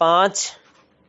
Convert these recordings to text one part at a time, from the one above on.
5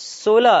16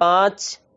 5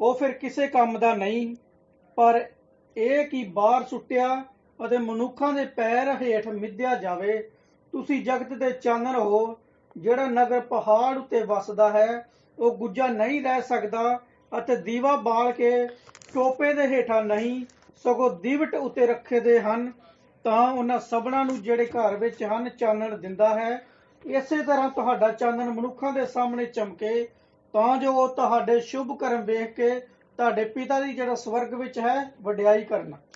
ਉਹ ਫਿਰ ਕਿਸੇ ਕੰਮ ਦਾ ਨਹੀਂ, ਪਰ ਇਹ ਕਿ ਬਾਹਰ ਸੁੱਟਿਆ ਅਤੇ ਮਨੁੱਖਾਂ ਦੇ ਪੈਰ ਹੇਠ ਮਿੱਧਿਆ ਜਾਵੇ। ਤੁਸੀਂ ਜਗਤ ਦੇ ਚਾਨਣ ਹੋ। ਜਿਹੜਾ ਨਗਰ ਪਹਾੜ ਉੱਤੇ ਵਸਦਾ ਹੈ ਉਹ ਗੁੱਜਾ ਨਹੀਂ ਰਹਿ ਸਕਦਾ ਅਤੇ ਦੀਵਾ ਬਾਲ ਕੇ ਟੋਪੇ ਦੇ ਹੇਠਾਂ ਨਹੀਂ ਸਗੋਂ ਦੀਵਟ ਉੱਤੇ ਰੱਖਦੇ ਹਨ ਤਾਂ ਉਹਨਾਂ ਸਭਨਾਂ ਨੂੰ ਜਿਹੜੇ ਘਰ ਵਿੱਚ ਹਨ ਚਾਨਣ ਦਿੰਦਾ ਹੈ। ਇਸੇ ਤਰ੍ਹਾਂ ਤੁਹਾਡਾ ਚਾਨਣ ਮਨੁੱਖਾਂ ਦੇ ਸਾਹਮਣੇ ਚਮਕੇ ਤਾਂ ਜੋ ਉਹ ਤੁਹਾਡੇ ਸ਼ੁਭ ਕਰਮ ਵੇਖ ਕੇ ਤੁਹਾਡੇ ਪਿਤਾ ਦੀ ਜਿਹੜਾ ਸਵਰਗ ਵਿੱਚ ਹੈ ਵਡਿਆਈ ਕਰਨ।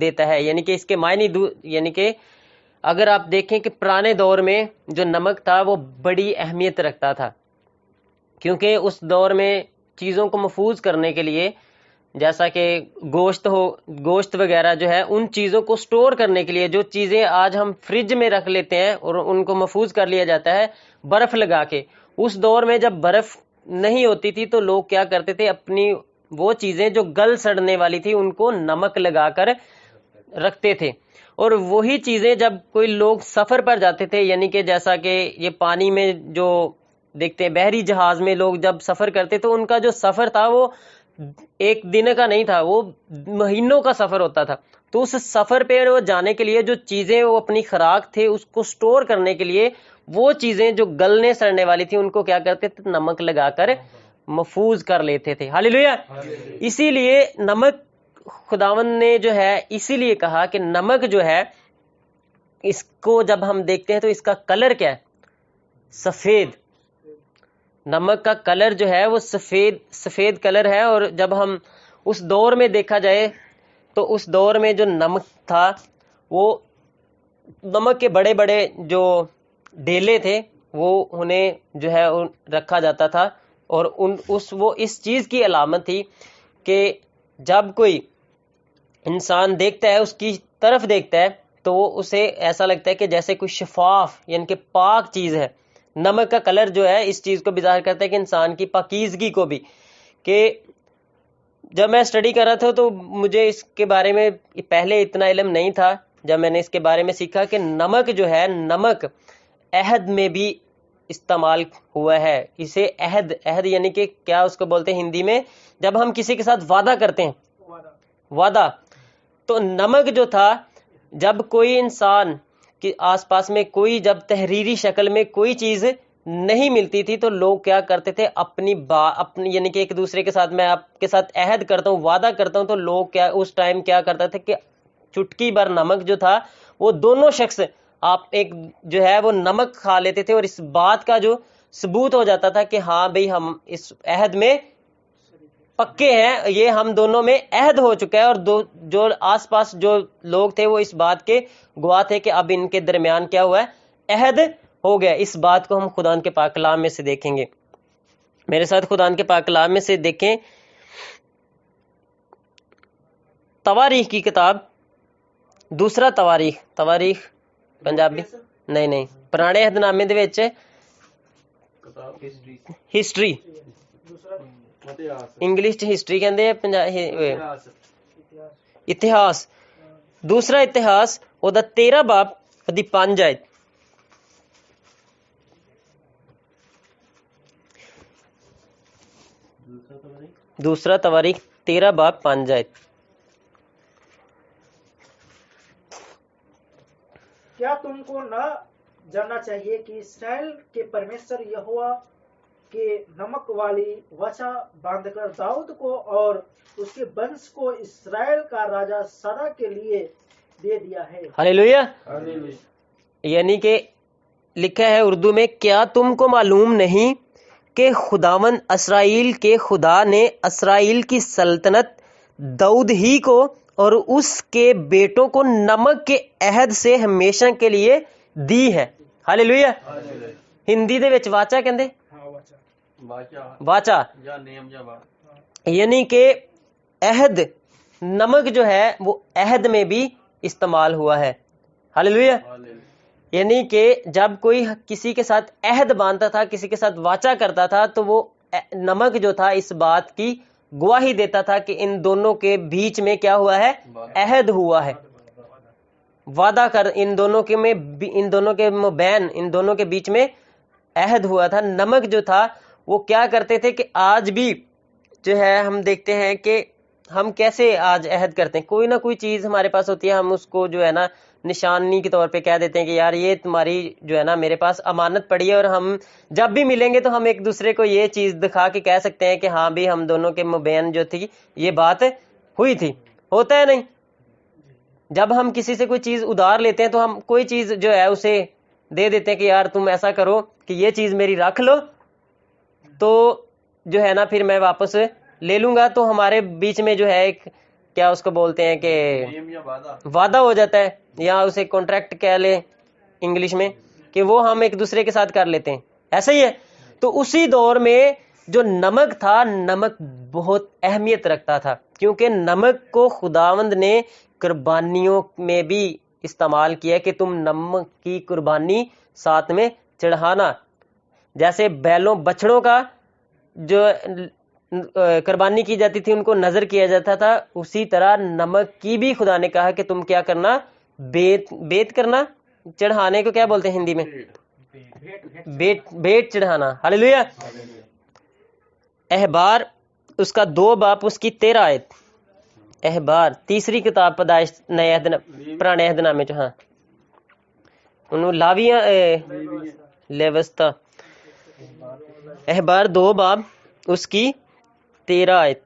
دیتا ہے، یعنی کہ اس کے معنی یعنی کہ اگر آپ دیکھیں کہ پرانے دور میں جو نمک تھا وہ بڑی اہمیت رکھتا تھا، کیونکہ اس دور میں چیزوں کو محفوظ کرنے کے لیے، جیسا کہ گوشت وغیرہ جو ہے، ان چیزوں کو سٹور کرنے کے لیے جو چیزیں آج ہم فریج میں رکھ لیتے ہیں اور ان کو محفوظ کر لیا جاتا ہے برف لگا کے، اس دور میں جب برف نہیں ہوتی تھی تو لوگ کیا کرتے تھے، اپنی وہ چیزیں جو گل سڑنے والی تھی ان کو نمک لگا کر رکھتے تھے. اور وہی چیزیں جب کوئی لوگ سفر پر جاتے تھے، یعنی کہ جیسا کہ یہ پانی میں جو دیکھتے ہیں بحری جہاز میں لوگ جب سفر کرتے تو ان کا جو سفر تھا وہ ایک دن کا نہیں تھا، وہ مہینوں کا سفر ہوتا تھا. تو اس سفر پہ وہ جانے کے لیے جو چیزیں وہ اپنی خوراک تھے اس کو سٹور کرنے کے لیے وہ چیزیں جو گلنے سڑنے والی تھی ان کو کیا کرتے تھے، نمک لگا کر محفوظ کر لیتے تھے. ہاللیلویا. اسی لیے نمک خداوند نے جو ہے اسی لیے کہا کہ نمک جو ہے اس کو جب ہم دیکھتے ہیں تو اس کا کلر کیا ہے، سفید. نمک کا کلر جو ہے وہ سفید کلر ہے. اور جب ہم اس دور میں دیکھا جائے تو اس دور میں جو نمک تھا وہ نمک کے بڑے بڑے جو ڈیلے تھے وہ انہیں جو ہے رکھا جاتا تھا، اور وہ اس چیز کی علامت تھی کہ جب کوئی انسان دیکھتا ہے، اس کی طرف دیکھتا ہے تو وہ اسے ایسا لگتا ہے کہ جیسے کوئی شفاف یعنی کہ پاک چیز ہے. نمک کا کلر جو ہے اس چیز کو بھی ظاہر کرتا ہے کہ انسان کی پاکیزگی کو بھی. کہ جب میں اسٹڈی کر رہا تھا تو مجھے اس کے بارے میں پہلے اتنا علم نہیں تھا. جب میں نے اس کے بارے میں سیکھا کہ نمک جو ہے، نمک عہد میں بھی استعمال ہوا ہے. اسے عہد یعنی کہ کیا اس کو بولتے ہیں ہندی میں، جب ہم کسی کے ساتھ وعدہ کرتے ہیں، وعدہ. تو نمک جو تھا، جب کوئی انسان کے آس پاس میں کوئی جب تحریری شکل میں کوئی چیز نہیں ملتی تھی تو لوگ کیا کرتے تھے، اپنی یعنی کہ ایک دوسرے کے ساتھ، میں آپ کے ساتھ عہد کرتا ہوں، وعدہ کرتا ہوں، تو لوگ کیا اس ٹائم کیا کرتا تھے کہ چٹکی بھر نمک جو تھا وہ دونوں شخص آپ ایک جو ہے وہ نمک کھا لیتے تھے، اور اس بات کا جو ثبوت ہو جاتا تھا کہ ہاں بھئی ہم اس عہد میں پکے ہیں، یہ ہم دونوں میں عہد ہو چکا ہے. اور جو آس پاس جو لوگ تھے وہ اس بات کے گواہ تھے کہ اب ان کے درمیان کیا ہوا ہے، عہد ہو گیا. اس بات کو ہم خداوند کے پاک کلام میں سے دیکھیں گے. میرے ساتھ خداوند کے پاک کلام میں سے دیکھیں تواریخ کی کتاب، دوسرا تواریخ پنجابی نہیں پرانے عہد نامے دے وچ ہسٹری، انگلش ہسٹری کہندے ہیں، اتہاس. دوسرا اتہاس او دا 13 باب دی 5 آیت. دوسرا تواریخ 13 باب 5 آیت. کیا تم کو نہ جاننا چاہیے کہ اسرائیل کے پرمیشور یہوہ کے نمک والی وچا باندھ کر داؤد کو اور اس کے ونش کو اسرائیل کا راجہ سدا کے لیے دے دیا ہے. ہاللیلویا. یعنی کہ لکھا ہے اردو میں، کیا تم کو معلوم نہیں کہ خداوند اسرائیل کے خدا نے اسرائیل کی سلطنت داؤد ہی کو اور اس کے بیٹوں کو نمک کے عہد سے ہمیشہ کے لیے دی ہے. ہاللیلویا. ہندی دے وچ واچا کہندے، واچا یعنی کہ عہد. نمک جو ہے وہ عہد میں بھی استعمال ہوا ہے. ہاللیلویا. یعنی کہ جب کوئی کسی کے ساتھ عہد باندھتا تھا، کسی کے ساتھ واچا کرتا تھا، تو وہ نمک جو تھا اس بات کی گواہی دیتا تھا کہ ان دونوں کے بیچ میں کیا ہوا ہے، عہد ہوا ہے، وعدہ کر، ان دونوں کے مبین، ان دونوں کے بیچ میں عہد ہوا تھا. نمک جو تھا وہ کیا کرتے تھے کہ آج بھی جو ہے ہم دیکھتے ہیں کہ ہم کیسے آج عہد کرتے ہیں. کوئی نہ کوئی چیز ہمارے پاس ہوتی ہے، ہم اس کو جو ہے نا نشانی کے طور پہ کہہ دیتے ہیں کہ یار یہ تمہاری جو ہے نا میرے پاس امانت پڑی ہے، اور ہم جب بھی ملیں گے تو ہم ایک دوسرے کو یہ چیز دکھا کے کہہ سکتے ہیں کہ ہاں بھی ہم دونوں کے مبین جو تھی یہ بات ہوئی تھی. ہوتا ہے نہیں؟ جب ہم کسی سے کوئی چیز ادھار لیتے ہیں تو ہم کوئی چیز جو ہے اسے دے دیتے ہیں کہ یار تم ایسا کرو کہ یہ چیز میری رکھ لو، تو جو ہے نا پھر میں واپس لے لوں گا. تو ہمارے بیچ میں جو ہے ایک کیا اس کو بولتے ہیں کہ وعدہ ہو جاتا ہے، یا اسے کانٹریکٹ کہہ لیں انگلش میں، کہ وہ ہم ایک دوسرے کے ساتھ کر لیتے ہیں، ایسا ہی ہے. تو اسی دور میں جو نمک تھا، نمک بہت اہمیت رکھتا تھا، کیونکہ نمک کو خداوند نے قربانیوں میں بھی استعمال کیا کہ تم نمک کی قربانی ساتھ میں چڑھانا. جیسے بیلوں بچڑوں کا جو قربانی کی جاتی تھی ان کو نظر کیا جاتا تھا، اسی طرح نمک کی بھی خدا نے کہا کہ تم کیا کرنا، بیت کرنا. چڑھانے کو کیا بولتے ہیں ہندی میں؟ بیٹ چڑھانا. ہاللیلویا. احبار اس کا 2 باب اس کی 13 آیت. احبار تیسری کتاب پیدائش نئے عہد پرانے عہد نامے ہاں انہوں لاویاں لیوستا. احبار 2 باب اس کی 13 آیت.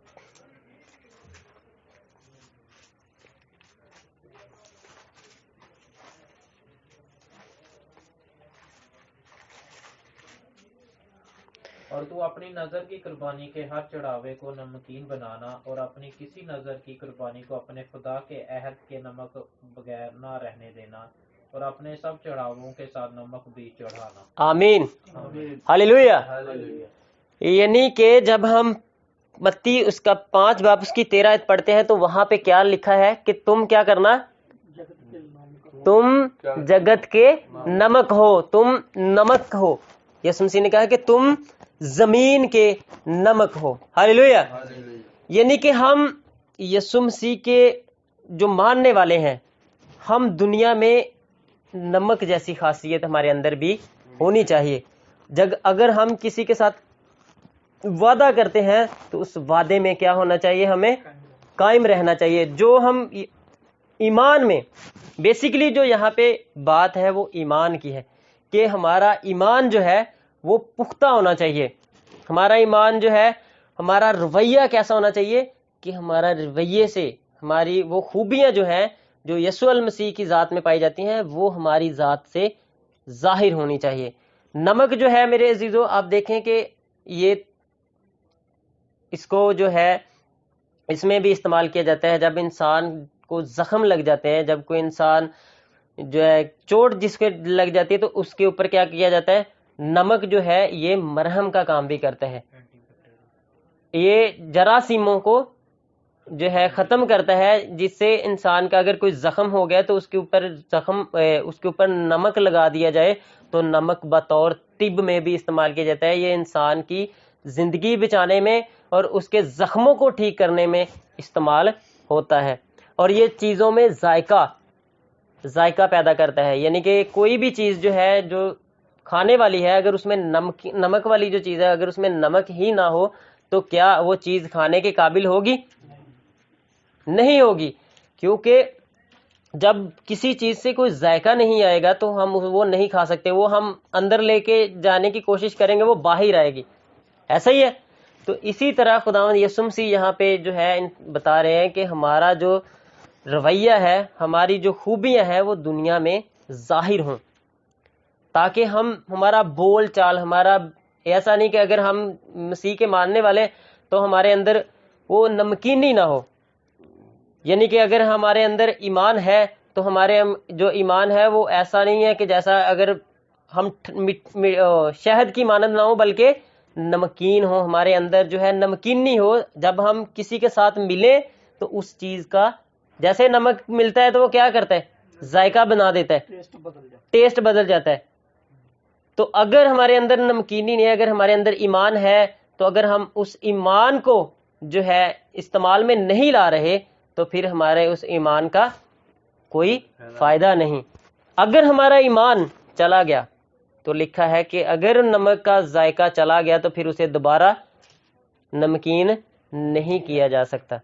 اور تو اپنی نظر کی قربانی کے ہر چڑھاوے کو نمکین بنانا، اور اپنی کسی نظر کی قربانی کو اپنے خدا کے عہد کے نمک بغیر نہ رہنے دینا، اور اپنے سب چڑھاووں کے ساتھ نمک بھی چڑھانا. آمین. ہاللیلویا. یعنی کہ جب ہم متی اس کا 5 باب اس کی 13 آیت پڑھتے ہیں تو وہاں پہ کیا لکھا ہے کہ تم کیا کرنا، تم جگت کے نمک ہو، تم نمک ہو. یسوع مسیح نے کہا کہ تم زمین کے نمک ہو. ہاللیلویا. یعنی کہ ہم یسوع مسیح کے جو ماننے والے ہیں، ہم دنیا میں نمک جیسی خاصیت ہمارے اندر بھی ہونی چاہیے. اگر ہم کسی کے ساتھ وعدہ کرتے ہیں تو اس وعدے میں کیا ہونا چاہیے، ہمیں قائم رہنا چاہیے. جو ہم ایمان میں بیسیکلی جو یہاں پہ بات ہے وہ ایمان کی ہے کہ ہمارا ایمان جو ہے وہ پختہ ہونا چاہیے. ہمارا ایمان جو ہے، ہمارا رویہ کیسا ہونا چاہیے کہ ہمارا رویے سے ہماری وہ خوبیاں جو ہیں جو یسوع المسیح کی ذات میں پائی جاتی ہیں وہ ہماری ذات سے ظاہر ہونی چاہیے. نمک جو ہے میرے عزیزو، آپ دیکھیں کہ یہ اس کو جو ہے اس میں بھی استعمال کیا جاتا ہے جب انسان کو زخم لگ جاتے ہیں، جب کوئی انسان جو ہے چوٹ جس کے لگ جاتی ہے تو اس کے اوپر کیا کیا جاتا ہے، نمک جو ہے یہ مرہم کا کام بھی کرتا ہے. یہ جراثیموں کو جو ہے ختم کرتا ہے، جس سے انسان کا اگر کوئی زخم ہو گیا تو اس کے اوپر نمک لگا دیا جائے تو نمک بطور طب میں بھی استعمال کیا جاتا ہے. یہ انسان کی زندگی بچانے میں اور اس کے زخموں کو ٹھیک کرنے میں استعمال ہوتا ہے. اور یہ چیزوں میں ذائقہ پیدا کرتا ہے. یعنی کہ کوئی بھی چیز جو ہے جو کھانے والی ہے، اگر اس میں نمک والی جو چیز ہے اگر اس میں نمک ہی نہ ہو تو کیا وہ چیز کھانے کے قابل ہوگی؟ نہیں ہوگی. کیونکہ جب کسی چیز سے کوئی ذائقہ نہیں آئے گا تو ہم وہ نہیں کھا سکتے. وہ ہم اندر لے کے جانے کی کوشش کریں گے، وہ باہر آئے گی. ایسا ہی ہے. تو اسی طرح خداوند یسوع مسیح یہاں پہ جو ہے بتا رہے ہیں کہ ہمارا جو رویہ ہے، ہماری جو خوبیاں ہیں وہ دنیا میں ظاہر ہوں، تاکہ ہمارا بول چال ہمارا ایسا نہیں کہ اگر ہم مسیح کے ماننے والے تو ہمارے اندر وہ نمکینی نہ ہو. یعنی کہ اگر ہمارے اندر ایمان ہے تو ہمارے جو ایمان ہے وہ ایسا نہیں ہے کہ جیسا اگر ہم شہد کی مانند نہ ہو بلکہ نمکین ہو. ہمارے اندر جو ہے نمکینی ہو. جب ہم کسی کے ساتھ ملیں تو اس چیز کا جیسے نمک ملتا ہے تو وہ کیا کرتا ہے، ذائقہ بنا دیتا ہے، ٹیسٹ بدل جاتا ہے. تو اگر ہمارے اندر نمکینی نہیں ہے، اگر ہمارے اندر ایمان ہے تو اگر ہم اس ایمان کو جو ہے استعمال میں نہیں لا رہے تو پھر ہمارے اس ایمان کا کوئی فائدہ نہیں. اگر ہمارا ایمان چلا گیا تو لکھا ہے کہ اگر نمک کا ذائقہ چلا گیا تو پھر اسے دوبارہ نمکین نہیں کیا جا سکتا.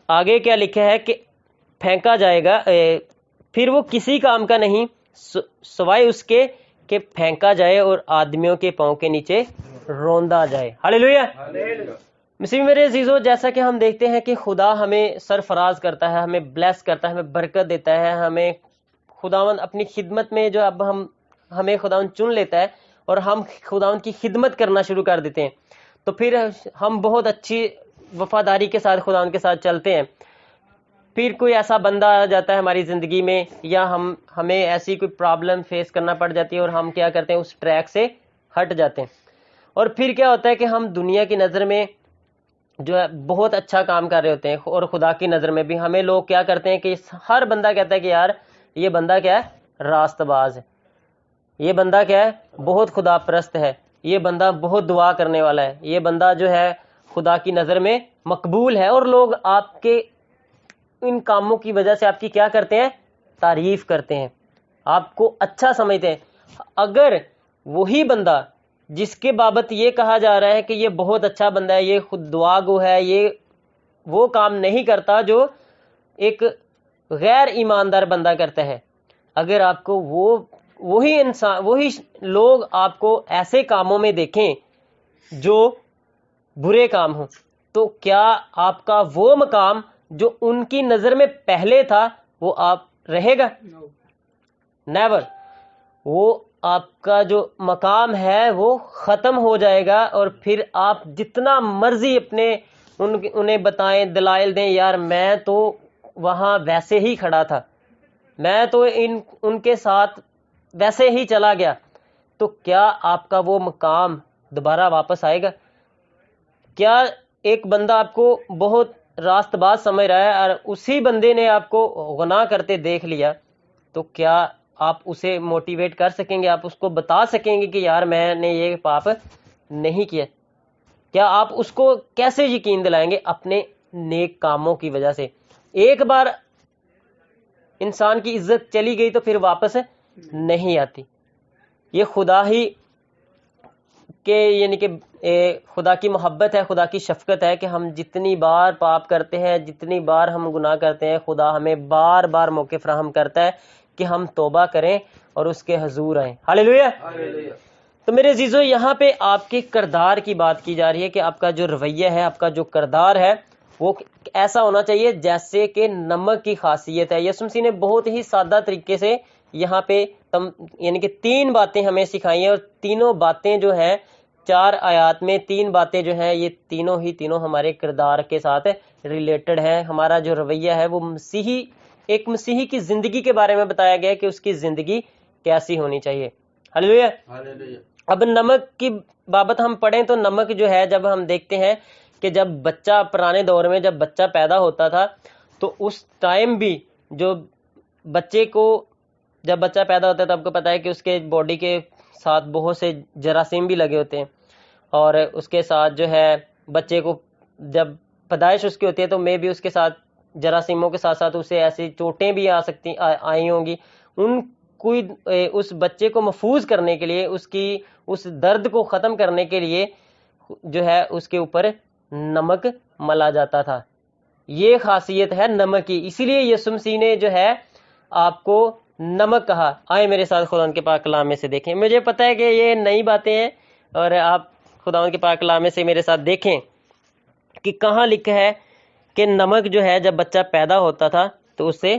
آگے کیا لکھا ہے کہ پھینکا جائے گا، پھر وہ کسی کام کا نہیں سوائے اس کے کہ پھینکا جائے اور آدمیوں کے پاؤں کے نیچے روندا جائے. ہاللیلویا. مسیح میرے عزیزو، جیسا کہ ہم دیکھتے ہیں کہ خدا ہمیں سرفراز کرتا ہے، ہمیں بلیس کرتا ہے، ہمیں برکت دیتا ہے. ہمیں خداوند اپنی خدمت میں جو اب ہمیں خداوند چن لیتا ہے اور ہم خداوند کی خدمت کرنا شروع کر دیتے ہیں تو پھر ہم بہت اچھی وفاداری کے ساتھ خدا کے ساتھ چلتے ہیں، پھر کوئی ایسا بندہ آ جاتا ہے ہماری زندگی میں، یا ہمیں ایسی کوئی پرابلم فیس کرنا پڑ جاتی ہے اور ہم کیا کرتے ہیں، اس ٹریک سے ہٹ جاتے ہیں، اور پھر کیا ہوتا ہے کہ ہم دنیا کی نظر میں جو ہے بہت اچھا کام کر رہے ہوتے ہیں، اور خدا کی نظر میں بھی ہمیں لوگ کیا کرتے ہیں کہ ہر بندہ کہتا ہے کہ یار یہ بندہ کیا ہے، راست باز ہے، یہ بندہ کیا ہے، بہت خدا پرست ہے، یہ بندہ بہت دعا کرنے والا ہے، یہ بندہ جو ہے خدا کی نظر میں مقبول ہے، اور لوگ آپ کے ان کاموں کی وجہ سے آپ کی کیا کرتے ہیں، تعریف کرتے ہیں، آپ کو اچھا سمجھتے ہیں۔ اگر وہی بندہ جس کے بابت یہ کہا جا رہا ہے کہ یہ بہت اچھا بندہ ہے، یہ خود دعا گو ہے، یہ وہ کام نہیں کرتا جو ایک غیر ایماندار بندہ کرتا ہے، اگر آپ کو وہی لوگ آپ کو ایسے کاموں میں دیکھیں جو برے کام ہوں، تو کیا آپ کا وہ مقام جو ان کی نظر میں پہلے تھا وہ آپ رہے گا؟ نیور۔ وہ آپ کا جو مقام ہے وہ ختم ہو جائے گا، اور پھر آپ جتنا مرضی اپنے انہیں بتائیں، دلائل دیں، یار میں تو وہاں ویسے ہی کھڑا تھا، میں تو ان کے ساتھ ویسے ہی چلا گیا، تو کیا آپ کا وہ مقام دوبارہ واپس آئے گا؟ کیا ایک بندہ آپ کو بہت راست باز سمجھ رہا ہے اور اسی بندے نے آپ کو گناہ کرتے دیکھ لیا، تو کیا آپ اسے موٹیویٹ کر سکیں گے؟ آپ اس کو بتا سکیں گے کہ یار میں نے یہ پاپ نہیں کیا؟ کیا آپ اس کو کیسے یقین دلائیں گے؟ اپنے نیک کاموں کی وجہ سے۔ ایک بار انسان کی عزت چلی گئی تو پھر واپس نہیں آتی۔ یہ خدا ہی کہ یعنی کہ خدا کی محبت ہے، خدا کی شفقت ہے کہ ہم جتنی بار پاپ کرتے ہیں، جتنی بار ہم گناہ کرتے ہیں، خدا ہمیں بار بار موقع فراہم کرتا ہے کہ ہم توبہ کریں اور اس کے حضور آئیں۔ ہاللیلویہ۔ تو میرے عزیزو، یہاں پہ آپ کے کردار کی بات کی جا رہی ہے کہ آپ کا جو رویہ ہے، آپ کا جو کردار ہے وہ ایسا ہونا چاہیے جیسے کہ نمک کی خاصیت ہے۔ یسوع مسیح نے بہت ہی سادہ طریقے سے یہاں پہ یعنی کہ 3 باتیں ہمیں سکھائی ہیں، اور تینوں باتیں جو ہیں 4 آیات میں 3 باتیں جو ہیں یہ تینوں ہمارے کردار کے ساتھ ریلیٹڈ ہیں۔ ہمارا جو رویہ ہے وہ ایک مسیحی کی زندگی کے بارے میں بتایا گیا ہے کہ اس کی زندگی کیسی ہونی چاہیے۔ ہاللیلویہ۔ اب نمک کی بابت ہم پڑھیں تو نمک جو ہے، جب ہم دیکھتے ہیں کہ جب بچہ پرانے دور میں جب بچہ پیدا ہوتا تھا تو اس ٹائم بھی جو بچے کو جب بچہ پیدا ہوتا ہے تو آپ کو پتا ہے کہ اس کے باڈی کے ساتھ بہت سے جراثیم بھی لگے ہوتے ہیں، اور اس کے ساتھ جو ہے بچے کو جب پیدائش اس کی ہوتی ہے تو میں بھی اس کے ساتھ جراثیموں کے ساتھ ساتھ اسے ایسی چوٹیں بھی آئی ہوں گی۔ کوئی اس بچے کو محفوظ کرنے کے لیے، اس درد کو ختم کرنے کے لیے جو ہے اس کے اوپر نمک ملا جاتا تھا۔ یہ خاصیت ہے نمک کی، اسی لیے یسوع مسیح نے جو ہے آپ کو نمک کہا۔ آئے میرے ساتھ خدا کے پاک کلام میں سے دیکھیں۔ مجھے پتہ ہے کہ یہ نئی باتیں ہیں، اور آپ خدا کے پاک کلام میں سے میرے ساتھ دیکھیں کہ کہاں لکھا ہے کہ نمک جو ہے جب بچہ پیدا ہوتا تھا تو اسے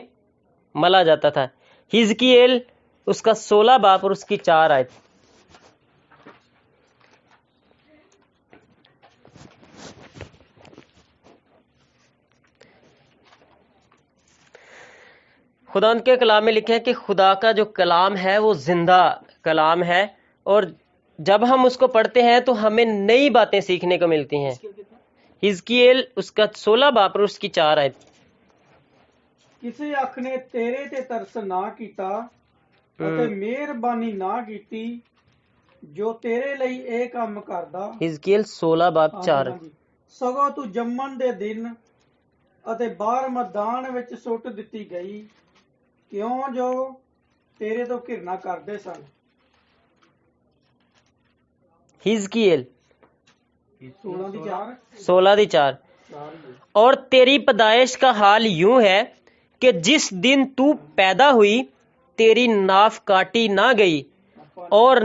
ملا جاتا تھا۔ حزقیل اس کا 16 باب اور اس کی 4 آیت۔ خدا کے کلام میں لکھا ہے کہ خدا کا جو کلام ہے وہ زندہ کلام ہے، اور جب ہم اس کو پڑھتے ہیں تو ہمیں نئی باتیں سیکھنے کو ملتی ہیں۔ حزقیل اس کا 16 باب اور اس کی 4 آیت۔ ਕਿਸੇ ਅੱਖ ਨੇ ਤੇਰੇ ਤੇ ਤਰਸ ਨਾ ਕੀਤਾ ਅਤੇ ਮਿਹਰਬਾਨੀ ਨਾ ਕੀਤੀ ਜੋ ਤੇਰੇ ਲਈ ਇਹ ਕੰਮ ਕਰਦਾ। حزقیل 16 باب 4۔ ਸਗੋਂ ਤੂੰ ਜੰਮਣ ਦੇ ਦਿਨ ਅਤੇ ਬਾਹਰ ਮੈਦਾਨ ਵਿੱਚ ਸੁੱਟ ਦਿੱਤੀ ਗਈ, ਕਿਉਂ ਜੋ ਤੇਰੇ ਤੋਂ ਘਿਰਨਾ ਕਰਦੇ ਸਨ। حزقیل 16 16 دی 4۔ اور تیری پیدائش کا حال یوں ہے کہ جس دن تو پیدا ہوئی تیری ناف کاٹی نہ گئی، اور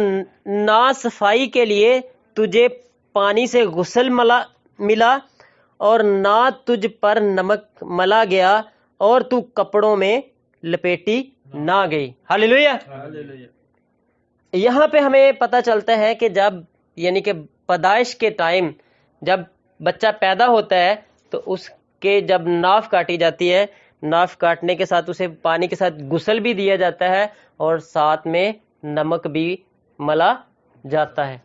نہ صفائی کے لیے تجھے پانی سے غسل ملا، اور نہ تجھ پر نمک ملا گیا، اور تو کپڑوں میں لپیٹی نہ گئی۔ ہاللیلویہ۔ یہاں پہ ہمیں پتہ چلتا ہے کہ جب یعنی کہ پیدائش کے ٹائم جب بچہ پیدا ہوتا ہے تو اس کے جب ناف کاٹی جاتی ہے، ناف کاٹنے کے ساتھ اسے پانی کے ساتھ غسل بھی دیا جاتا ہے اور ساتھ میں نمک بھی ملا جاتا ہے۔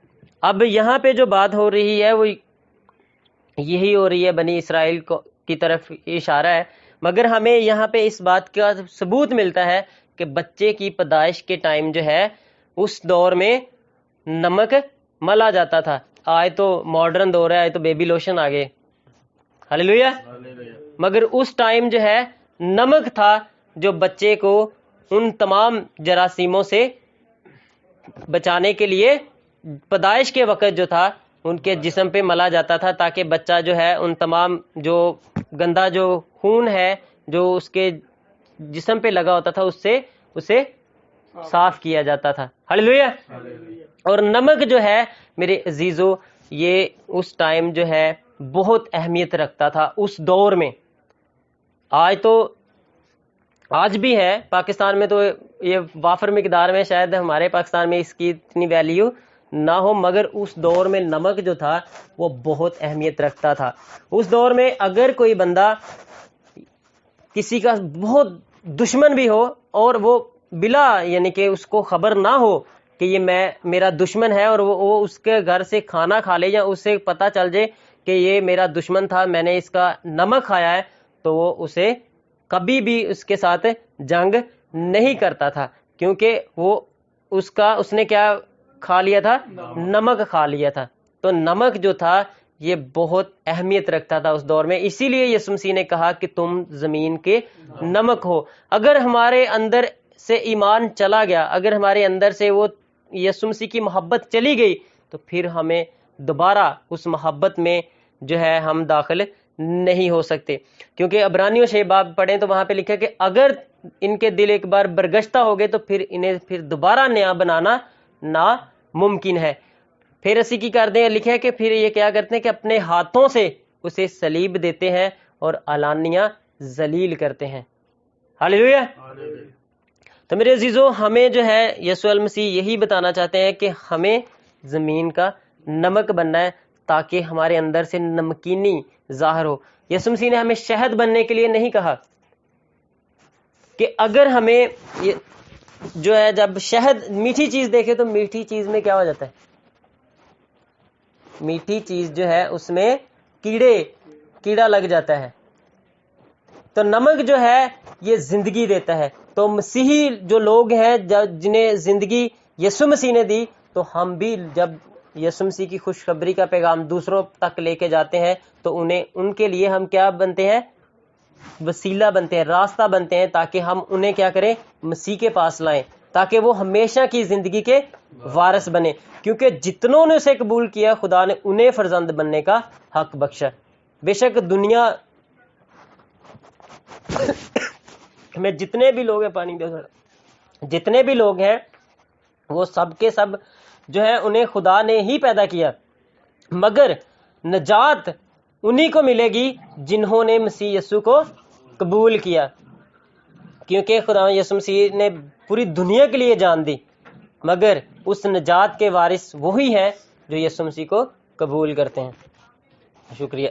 اب یہاں پہ جو بات ہو رہی ہے وہ یہی ہو رہی ہے، بنی اسرائیل کی طرف اشارہ ہے، مگر ہمیں یہاں پہ اس بات کا ثبوت ملتا ہے کہ بچے کی پیدائش کے ٹائم جو ہے اس دور میں نمک ملا جاتا تھا۔ آئے تو ماڈرن دور ہے، آئے تو بیبی لوشن آ گئے، ہاللیلویہ، مگر اس ٹائم جو ہے نمک تھا جو بچے کو ان تمام جراثیموں سے بچانے کے لیے پیدائش کے وقت جو تھا ان کے جسم پہ ملا جاتا تھا، تاکہ بچہ جو ہے ان تمام جو گندا جو خون ہے جو اس کے جسم پہ لگا ہوتا تھا اس سے اسے صاف کیا جاتا تھا۔ ہاللیلویہ۔ اور نمک جو ہے میرے عزیزو یہ اس ٹائم جو ہے بہت اہمیت رکھتا تھا اس دور میں۔ آج بھی ہے پاکستان میں، تو یہ وافر مقدار میں شاید ہمارے پاکستان میں اس کی اتنی ویلیو نہ ہو، مگر اس دور میں نمک جو تھا وہ بہت اہمیت رکھتا تھا۔ اس دور میں اگر کوئی بندہ کسی کا بہت دشمن بھی ہو اور وہ بلا یعنی کہ اس کو خبر نہ ہو کہ یہ میرا دشمن ہے، اور وہ اس کے گھر سے کھانا کھا لے یا اس سے پتہ چل جائے کہ یہ میرا دشمن تھا، میں نے اس کا نمک کھایا ہے، تو وہ اسے کبھی بھی اس کے ساتھ جنگ نہیں کرتا تھا، کیونکہ وہ اس نے کیا کھا لیا تھا؟ نمک کھا لیا تھا۔ تو نمک جو تھا یہ بہت اہمیت رکھتا تھا اس دور میں، اسی لیے یسوع مسیح نے کہا کہ تم زمین کے نمک ہو۔ اگر ہمارے اندر سے ایمان چلا گیا، اگر ہمارے اندر سے وہ یسوع مسیح کی محبت چلی گئی، تو پھر ہمیں دوبارہ اس محبت میں جو ہے ہم داخل نہیں ہو سکتے، کیونکہ عبرانیوں 6 باب پڑھیں تو وہاں پہ لکھا کہ اگر ان کے دل ایک بار برگشتہ ہو گئے تو پھر انہیں پھر دوبارہ نیا بنانا ناممکن ہے۔ پھر اسی کی کر دیں، لکھا ہے کہ پھر یہ کیا کرتے ہیں کہ اپنے ہاتھوں سے اسے صلیب دیتے ہیں اور علانیہ ذلیل کرتے ہیں۔ ہاللیلویہ۔ تو میرے عزیزو ہمیں جو ہے یسوع المسیح یہی بتانا چاہتے ہیں کہ ہمیں زمین کا نمک بننا ہے تاکہ ہمارے اندر سے نمکینی ظاہر ہو۔ یسوع مسیح نے ہمیں شہد بننے کے لیے نہیں کہا کہ اگر ہمیں جو ہے جب شہد میٹھی چیز دیکھے تو میٹھی چیز میں کیا ہو جاتا ہے؟ میٹھی چیز جو ہے اس میں کیڑا لگ جاتا ہے۔ تو نمک جو ہے یہ زندگی دیتا ہے۔ تو مسیحی جو لوگ ہیں جنہیں زندگی یسوع مسیح نے دی، تو ہم بھی جب یسوع مسیح کی خوشخبری کا پیغام دوسروں تک لے کے جاتے ہیں تو ان کے لیے ہم کیا بنتے ہیں؟ وسیلہ بنتے ہیں، راستہ بنتے ہیں، تاکہ ہم انہیں کیا کریں؟ مسیح کے پاس لائیں، تاکہ وہ ہمیشہ کی زندگی کے وارث بنے، کیونکہ جتنوں نے اسے قبول کیا خدا نے انہیں فرزند بننے کا حق بخشا۔ بے شک دنیا میں جتنے بھی لوگ ہیں جتنے بھی لوگ ہیں وہ سب کے سب جو ہے انہیں خدا نے ہی پیدا کیا، مگر نجات انہی کو ملے گی جنہوں نے مسیح یسوع کو قبول کیا، کیونکہ خدا یسوع مسیح نے پوری دنیا کے لیے جان دی، مگر اس نجات کے وارث وہی ہیں جو یسوع مسیح کو قبول کرتے ہیں۔ شکریہ۔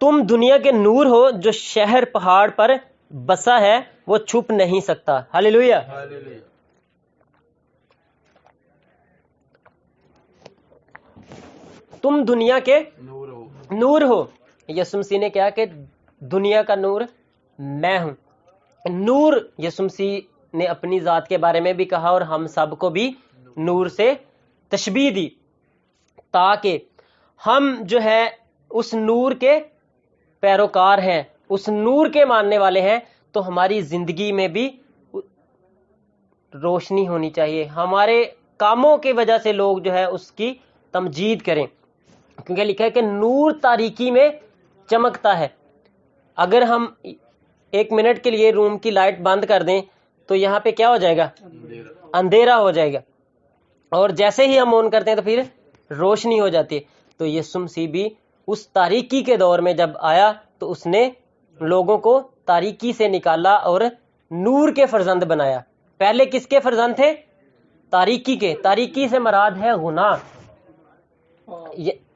تم دنیا کے نور ہو، جو شہر پہاڑ پر بسا ہے وہ چھپ نہیں سکتا۔ ہاللیلویہ۔ تم دنیا کے نور ہو۔ یسوع مسیح نے کہا کہ دنیا کا نور میں ہوں۔ نور یسوع مسیح نے اپنی ذات کے بارے میں بھی کہا، اور ہم سب کو بھی نور سے تشبیہ دی، تاکہ ہم جو ہے اس نور کے پیروکار ہیں، اس نور کے ماننے والے ہیں، تو ہماری زندگی میں بھی روشنی ہونی چاہیے، ہمارے کاموں کی وجہ سے لوگ جو ہے اس کی تمجید کریں، کیونکہ لکھا ہے کہ نور تاریکی میں چمکتا ہے۔ اگر ہم 1 منٹ کے لیے روم کی لائٹ بند کر دیں تو یہاں پہ کیا ہو جائے گا؟ اندھیرا ہو جائے گا، اور جیسے ہی ہم آن کرتے ہیں تو پھر روشنی ہو جاتی ہے۔ تو یسوع مسیح بھی اس تاریکی کے دور میں جب آیا تو اس نے لوگوں کو تاریکی سے نکالا اور نور کے فرزند بنایا۔ پہلے کس کے فرزند تھے؟ تاریکی کے۔ تاریکی سے مراد ہے گناہ۔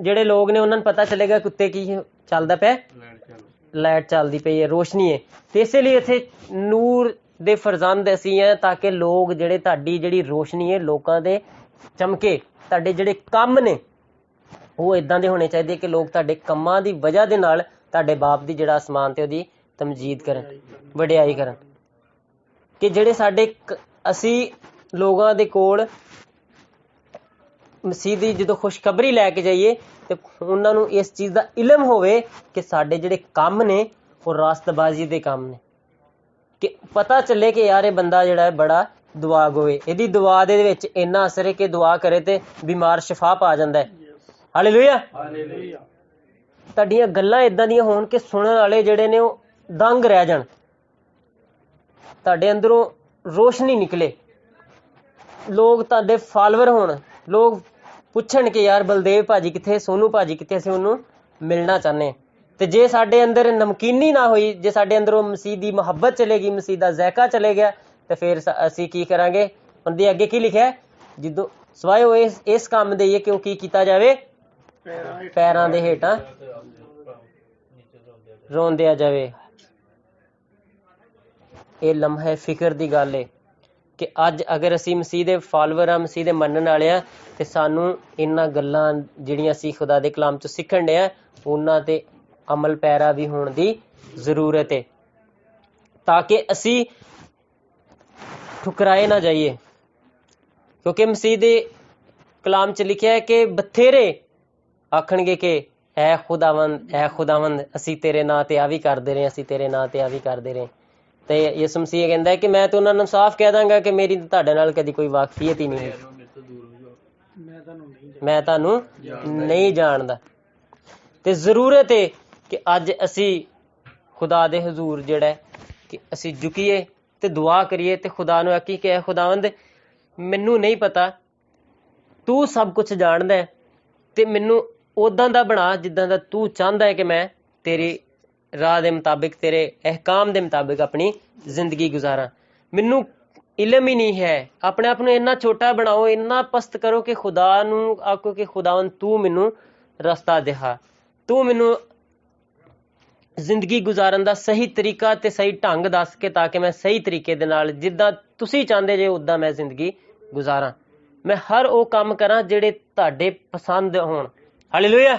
ਜਿਹੜੇ ਲੋਕ ਨੇ ਉਹਨਾਂ ਨੂੰ ਪਤਾ ਚੱਲੇਗਾ ਕੁੱਤੇ ਕੀ ਚੱਲਦਾ ਪਿਆ, ਲਾਈਟ ਚੱਲਦੀ ਪਈ ਹੈ, ਰੋਸ਼ਨੀ ਹੈ। ਤੇ ਇਸੇ ਲਈ ਇੱਥੇ ਨੂਰ ਦੇ ਫਰਜ਼ੰਦ ਅਸੀਂ ਹੈ ਤਾਂ ਕਿ ਲੋਕ ਜਿਹੜੇ ਤੁਹਾਡੀ ਜਿਹੜੀ ਰੋਸ਼ਨੀ ਹੈ ਲੋਕਾਂ ਦੇ ਚਮਕੇ। ਤੁਹਾਡੇ ਜਿਹੜੇ ਕੰਮ ਨੇ ਉਹ ਇਦਾਂ ਦੇ ਹੋਣੇ ਚਾਹੀਦੇ ਕਿ ਲੋਕ ਤੁਹਾਡੇ ਕੰਮਾਂ ਦੀ ਵਜ੍ਹਾ ਦੇ ਨਾਲ ਤੁਹਾਡੇ ਬਾਪ ਦੀ ਜਿਹੜਾ ਅਸਮਾਨ ਤੇ ਉਹਦੀ ਤਮਜੀਦ ਕਰਨ, ਵਡਿਆਈ ਕਰਨ। ਕਿ ਜਿਹੜੇ ਸਾਡੇ ਅਸੀਂ ਲੋਕਾਂ ਦੇ ਕੋਲ ਮਸੀਹ ਦੀ ਜਦੋਂ ਖੁਸ਼ਖਬਰੀ ਲੈ ਕੇ ਜਾਈਏ ਤੇ ਉਹਨਾਂ ਨੂੰ ਇਸ ਚੀਜ਼ ਦਾ ਇਲਮ ਹੋਵੇ ਕਿ ਸਾਡੇ ਜਿਹੜੇ ਕੰਮ ਨੇ ਉਹ ਰਾਸਤਬਾਜ਼ੀ ਦੇ ਕੰਮ ਨੇ, ਕਿ ਪਤਾ ਚੱਲੇ ਕਿ ਯਾਰ ਇਹ ਬੰਦਾ ਜਿਹੜਾ ਹੈ ਬੜਾ ਦੁਆ ਗੋਏ, ਇਹਦੀ ਦੁਆ ਦੇ ਵਿੱਚ ਇੰਨਾ ਅਸਰ ਹੈ ਕਿ ਦੁਆ ਕਰੇ ਤੇ ਬਿਮਾਰ ਸ਼ਿਫਾ ਪਾ ਜਾਂਦਾ ਹੈ। ਹਾਲੇਲੂਇਆ। ਤੁਹਾਡੀਆਂ ਗੱਲਾਂ ਇਦਾਂ ਦੀਆਂ ਹੋਣ ਕਿ ਸੁਣਨ ਵਾਲੇ ਜਿਹੜੇ ਨੇ ਉਹ ਦੰਗ ਰਹਿ ਜਾਣ, ਤੁਹਾਡੇ ਅੰਦਰੋਂ ਰੋਸ਼ਨੀ ਨਿਕਲੇ, ਲੋਕ ਤੁਹਾਡੇ ਫਾਲੋਅਰ ਹੋਣ, ਲੋਕ ਪੁੱਛਣ ਕਿ ਯਾਰ ਬਲਦੇਵ ਭਾਜੀ ਕਿੱਥੇ, ਸੋਨੂ ਭਾਜੀ ਕਿੱਥੇ, ਅਸੀਂ ਉਹਨੂੰ ਮਿਲਣਾ ਚਾਹੁੰਦੇ। ਤੇ ਜੇ ਸਾਡੇ ਅੰਦਰ ਨਮਕੀਨੀ ਨਾ ਹੋਈ, ਜੇ ਸਾਡੇ ਅੰਦਰੋਂ ਮਸੀਹ ਦੀ ਮੁਹੱਬਤ ਚਲੇਗੀ, ਮਸੀਹ ਦਾ ਜ਼ਾਇਕਾ ਚਲੇ ਗਿਆ, ਤੇ ਫਿਰ ਅਸੀਂ ਕੀ ਕਰਾਂਗੇ। ਉਹਦੇ ਅੱਗੇ ਕੀ ਲਿਖਿਆ, ਜਦੋਂ ਸਵਾਏ ਹੋਏ ਇਸ ਕੰਮ ਦੇ ਕਿ ਉਹ ਕੀ ਕੀਤਾ ਜਾਵੇ, ਪੈਰਾਂ ਦੇ ਹੇਠਾਂ ਰੋਂਦਿਆ ਜਾਵੇ। ਇਹ ਲਮਹੇ ਫਿਕਰ ਦੀ ਗੱਲ ਹੈ ਕਿ ਅੱਜ ਅਗਰ ਅਸੀਂ ਮਸੀਹ ਦੇ ਫਾਲੋਅਰ ਆ, ਮਸੀਹ ਦੇ ਮੰਨਣ ਵਾਲੇ ਆ, ਤੇ ਸਾਨੂੰ ਇਹਨਾਂ ਗੱਲਾਂ ਜਿਹੜੀਆਂ ਅਸੀਂ ਖੁਦਾ ਦੇ ਕਲਾਮ ਤੋਂ ਸਿੱਖਣ ਡਿਆ ਉਹਨਾਂ ਤੇ ਅਮਲ ਪੈਰਾ ਵੀ ਹੋਣ ਦੀ ਜ਼ਰੂਰਤ ਹੈ, ਤਾਂ ਕਿ ਅਸੀਂ ਠੁਕਰਾਏ ਨਾ ਜਾਈਏ। ਕਿਉਂਕਿ ਮਸੀਹ ਦੇ ਕਲਾਮ 'ਚ ਲਿਖਿਆ ਹੈ ਕਿ ਬਥੇਰੇ ਆਖਣਗੇ ਕਿ ਐ ਖੁਦਾਵੰਦ ਅਸੀਂ ਤੇਰੇ ਨਾਂ ਤੇ ਆ ਵੀ ਕਰਦੇ ਰਹੇ, ਅਸੀਂ ਤੇਰੇ ਨਾਂ ਤੇ ਆ ਵੀ ਕਰਦੇ ਰਹੇ। ਤੇ ਯਿਸੂ ਮਸੀਹ ਕਹਿੰਦਾ ਕਿ ਮੈਂ ਤਾਂ ਉਹਨਾਂ ਨੂੰ ਸਾਫ਼ ਕਹਿ ਦਾਂਗਾ ਕਿ ਮੇਰੀ ਤੁਹਾਡੇ ਨਾਲ ਕਦੀ ਕੋਈ ਵਾਕਫੀਅਤ ਹੀ ਨਹੀਂ, ਮੈਂ ਤੁਹਾਨੂੰ ਨਹੀਂ ਜਾਣਦਾ। ਤੇ ਜ਼ਰੂਰਤ ਹੈ ਕਿ ਅੱਜ ਅਸੀਂ ਖੁਦਾ ਦੇ ਹਜ਼ੂਰ ਜਿਹੜਾ ਕਿ ਅਸੀਂ ਝੁਕੀਏ ਤੇ ਦੁਆ ਕਰੀਏ ਤੇ ਖੁਦਾ ਨੂੰ ਆਖੀ ਕਿ ਖੁਦਾਵੰਦ ਮੈਨੂੰ ਨਹੀਂ ਪਤਾ, ਤੂੰ ਸਭ ਕੁਝ ਜਾਣਦਾ ਹੈ, ਤੇ ਮੈਨੂੰ ਉਦਾਂ ਦਾ ਬਣਾ ਜਿੱਦਾਂ ਦਾ ਤੂੰ ਚਾਹੁੰਦਾ ਹੈ ਕਿ ਮੈਂ ਤੇਰੀ ਰਾਹ ਦੇ ਮੁਤਾਬਿਕ, ਤੇਰੇ ਅਹਿਕਾਮ ਦੇ ਮੁਤਾਬਿਕ ਆਪਣੀ ਜ਼ਿੰਦਗੀ ਗੁਜ਼ਾਰਾਂ। ਮੈਨੂੰ ਇਲਮ ਹੀ ਨਹੀਂ ਹੈ, ਆਪਣੇ ਆਪ ਨੂੰ ਇੰਨਾ ਛੋਟਾ ਬਣਾਓ, ਇੰਨਾ ਪਸਤ ਕਰੋ ਕਿ ਖੁਦਾ ਨੂੰ ਆਖੋ ਕਿ ਖੁਦਾਵੰਦ ਤੂੰ ਮੈਨੂੰ ਰਸਤਾ ਦਿਖਾ, ਤੂੰ ਮੈਨੂੰ ਜ਼ਿੰਦਗੀ ਗੁਜ਼ਾਰਨ ਦਾ ਸਹੀ ਤਰੀਕਾ ਤੇ ਸਹੀ ਢੰਗ ਦੱਸ ਕੇ, ਤਾਂ ਕਿ ਮੈਂ ਸਹੀ ਤਰੀਕੇ ਦੇ ਨਾਲ ਜਿੱਦਾਂ ਤੁਸੀਂ ਚਾਹੁੰਦੇ ਜੇ ਉੱਦਾਂ ਮੈਂ ਜ਼ਿੰਦਗੀ ਗੁਜ਼ਾਰਾਂ। ਮੈਂ ਹਰ ਉਹ ਕੰਮ ਕਰਾਂ ਜਿਹੜੇ ਤੁਹਾਡੇ ਪਸੰਦ ਹੋਣ। ਹਾਲੇਲੂਇਆ।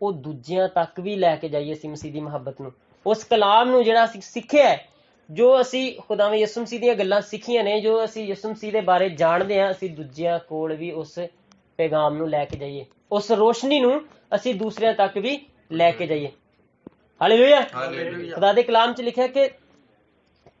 ਉਹ ਦੂਜਿਆਂ ਤੱਕ ਵੀ ਲੈ ਕੇ ਜਾਈਏ। ਅਸੀਂ ਮਸੀਹ ਦੀ ਮੁਹੱਬਤ ਨੂੰ, ਉਸ ਕਲਾਮ ਨੂੰ ਜਿਹੜਾ ਅਸੀਂ ਸਿੱਖਿਆ, ਜੋ ਅਸੀਂ ਖੁਦਾਵੰਦ ਯਿਸੂ ਮਸੀਹ ਦੀਆਂ ਗੱਲਾਂ ਸਿੱਖੀਆਂ ਨੇ, ਜੋ ਅਸੀਂ ਯਿਸੂ ਮਸੀਹ ਦੇ ਬਾਰੇ ਜਾਣਦੇ ਹਾਂ, ਅਸੀਂ ਦੂਜਿਆਂ ਕੋਲ ਵੀ ਉਸ ਪੈਗਾਮ ਨੂੰ ਲੈ ਕੇ ਜਾਈਏ, ਉਸ ਰੋਸ਼ਨੀ ਨੂੰ ਅਸੀਂ ਦੂਸਰਿਆਂ ਤੱਕ ਵੀ ਲੈ ਕੇ ਜਾਈਏ। ਹਾਲੇਲੂਇਆ। ਖੁਦਾ ਦੇ ਕਲਾਮ 'ਚ ਲਿਖਿਆ ਕਿ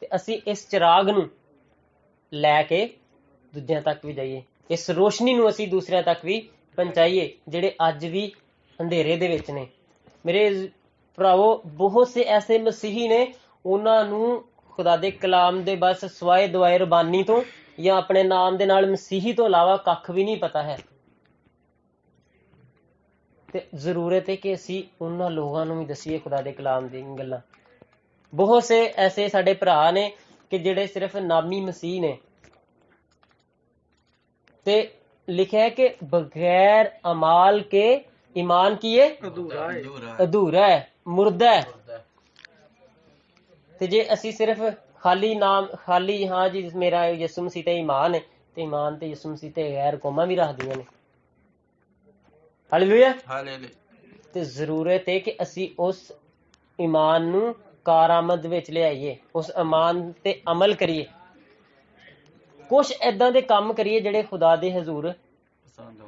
ਤੇ ਅਸੀਂ ਇਸ ਚਿਰਾਗ ਨੂੰ ਲੈ ਕੇ ਦੂਜਿਆਂ ਤੱਕ ਵੀ ਜਾਈਏ, ਇਸ ਰੋਸ਼ਨੀ ਨੂੰ ਅਸੀਂ ਦੂਸਰਿਆਂ ਤੱਕ ਵੀ ਪਹੁੰਚਾਈਏ ਜਿਹੜੇ ਅੱਜ ਵੀ ਅੰਧੇਰੇ ਦੇ ਵਿੱਚ ਨੇ। ਮੇਰੇ ਭਰਾਵੋ, ਬਹੁਤ ਸੇ ਐਸੇ ਮਸੀਹੀ ਨੇ, ਉਹਨਾਂ ਨੂੰ ਖੁਦਾ ਦੇ ਕਲਾਮ ਦੇ ਬਸ ਸਵਾਏ ਦੁਆਏ ਰਬਾਨੀ ਤੋਂ ਜਾਂ ਆਪਣੇ ਨਾਮ ਦੇ ਨਾਲ ਮਸੀਹੀ ਤੋਂ ਇਲਾਵਾ ਕੱਖ ਵੀ ਨਹੀਂ ਪਤਾ ਹੈ। ਤੇ ਜ਼ਰੂਰਤ ਹੈ ਕਿ ਅਸੀਂ ਉਹਨਾਂ ਲੋਕਾਂ ਨੂੰ ਵੀ ਦਸੀਏ ਖੁਦਾ ਦੇ ਕਲਾਮ ਦੀਆਂ ਗੱਲਾਂ। ਬਹੁਤ ਸੇ ਐਸੇ ਸਾਡੇ ਭਰਾ ਨੇ ਕਿ ਜਿਹੜੇ ਸਿਰਫ ਨਾਮੀ ਮਸੀਹ ਨੇ, ਤੇ ਲਿਖਿਆ ਹੈ ਕਿ ਬਗੈਰ ਅਮਾਲ ਕੇ ਈਮਾਨ ਕੀ ਹੈ? ਅਧੂਰਾ ਹੈ, ਮੁਰਦਾ ਹੈ। ਤੇ ਜੇ ਅਸੀਂ ਸਿਰਫ ਖਾਲੀ ਹਾਂ ਜੀ ਮੇਰਾ ਯਿਸੂ ਮਸੀਹ ਤੇ ਈਮਾਨ ਹੈ, ਤੇ ਈਮਾਨ ਤੇ ਯਿਸੂ ਮਸੀਹ ਤੇ ਗੈਰ ਕੌਮਾਂ ਵੀ ਰੱਖਦੀਆਂ ਨੇ। ਹਾਲੇਲੂਇਆ। ਤੇ ਜ਼ਰੂਰਤ ਹੈ ਕਿ ਅਸੀਂ ਉਸ ਈਮਾਨ ਨੂੰ ਕਾਰਾਮਦ ਵਿੱਚ ਲਿਆਈਏ, ਉਸ ਈਮਾਨ ਤੇ ਅਮਲ ਕਰੀਏ, ਕੁਛ ਏਦਾਂ ਦੇ ਕੰਮ ਕਰੀਏ ਜਿਹੜੇ ਖੁਦਾ ਦੇ ਹਜ਼ੂਰ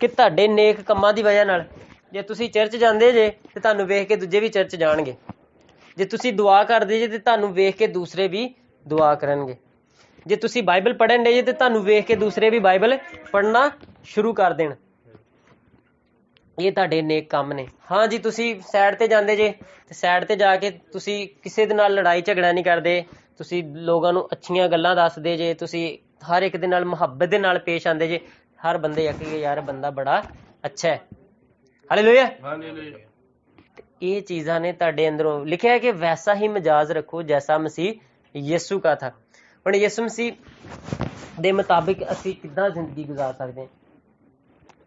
ਕਿ ਤੁਹਾਡੇ ਨੇਕ ਕੰਮਾਂ ਦੀ ਵਜ੍ਹਾ ਨਾਲ, ਜੇ ਤੁਸੀਂ ਚਰਚ ਜਾਂਦੇ ਜੇ ਤੇ ਤੁਹਾਨੂੰ ਵੇਖ ਕੇ ਦੂਜੇ ਵੀ ਚਰਚ ਜਾਣਗੇ, ਜੇ ਤੁਸੀਂ ਦੁਆ ਕਰਦੇ ਜੇ ਤੇ ਤੁਹਾਨੂੰ ਵੇਖ ਕੇ ਦੂਸਰੇ ਵੀ ਦੁਆ ਕਰਨਗੇ, ਜੇ ਤੁਸੀਂ ਬਾਈਬਲ ਪੜ੍ਹਨ ਦੇ ਜੇ ਤੇ ਤੁਹਾਨੂੰ ਵੇਖ ਕੇ ਦੂਸਰੇ ਵੀ ਬਾਈਬਲ ਪੜ੍ਹਨਾ ਸ਼ੁਰੂ ਕਰ ਦੇਣ। ਇਹ ਤੁਹਾਡੇ ਨੇਕ ਕੰਮ ਨੇ। ਹਾਂ ਜੀ, ਤੁਸੀਂ ਸਾਈਡ ਤੇ ਜਾਂਦੇ ਜੇ ਤੇ ਸਾਈਡ ਤੇ ਜਾ ਕੇ ਤੁਸੀਂ ਕਿਸੇ ਦੇ ਨਾਲ ਲੜਾਈ ਝਗੜਾ ਨਹੀਂ ਕਰਦੇ, ਤੁਸੀਂ ਲੋਕਾਂ ਨੂੰ ਅੱਛੀਆਂ ਗੱਲਾਂ ਦੱਸਦੇ ਜੇ, ਤੁਸੀਂ ਹਰ ਇੱਕ ਦੇ ਨਾਲ ਮੁਹੱਬਤ ਦੇ ਨਾਲ ਪੇਸ਼ ਆਉਂਦੇ ਜੇ, ਹਰ ਬੰਦੇ ਆਖੇਗੇ ਯਾਰ ਬੰਦਾ ਬੜਾ ਅੱਛਾ ਹੈ। ਹਾਲੇਲੂਇਆ। ਇਹ ਚੀਜ਼ਾਂ ਨੇ ਤੁਹਾਡੇ ਅੰਦਰੋਂ। ਲਿਖਿਆ ਹੈ ਕਿ ਵੈਸਾ ਹੀ ਮਜਾਜ਼ ਰੱਖੋ ਜੈਸਾ ਮਸੀਹ ਯਿਸੂ ਕਾ ਥਾ। ਹੁਣ ਯਿਸੂ ਮਸੀਹ ਦੇ ਮੁਤਾਬਿਕ ਅਸੀਂ ਕਿੱਦਾਂ ਜ਼ਿੰਦਗੀ ਗੁਜ਼ਾਰ ਸਕਦੇ ਹਾਂ?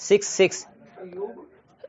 6।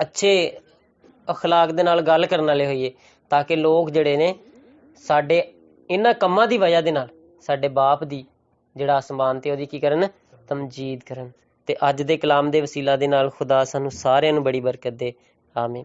اچھے اخلاق ਦੇ ਨਾਲ ਗੱਲ ਕਰਨ ਵਾਲੇ ਹੋਈਏ ਤਾਂ ਕਿ ਲੋਕ ਜਿਹੜੇ ਨੇ ਸਾਡੇ ਇਹਨਾਂ ਕੰਮਾਂ ਦੀ ਵਜ੍ਹਾ ਦੇ ਨਾਲ ਸਾਡੇ ਬਾਪ ਦੀ ਜਿਹੜਾ ਅਸਮਾਨ ਤੇ ਉਹਦੀ ਕੀ ਕਰਨ ਤਮਜੀਦ ਕਰਨ ਤੇ ਅੱਜ ਦੇ ਕਲਾਮ ਦੇ ਵਸੀਲਾ ਦੇ ਨਾਲ ਖੁਦਾ ਸਾਨੂੰ ਸਾਰਿਆਂ ਨੂੰ ਬੜੀ ਬਰਕਤ ਦੇ آمین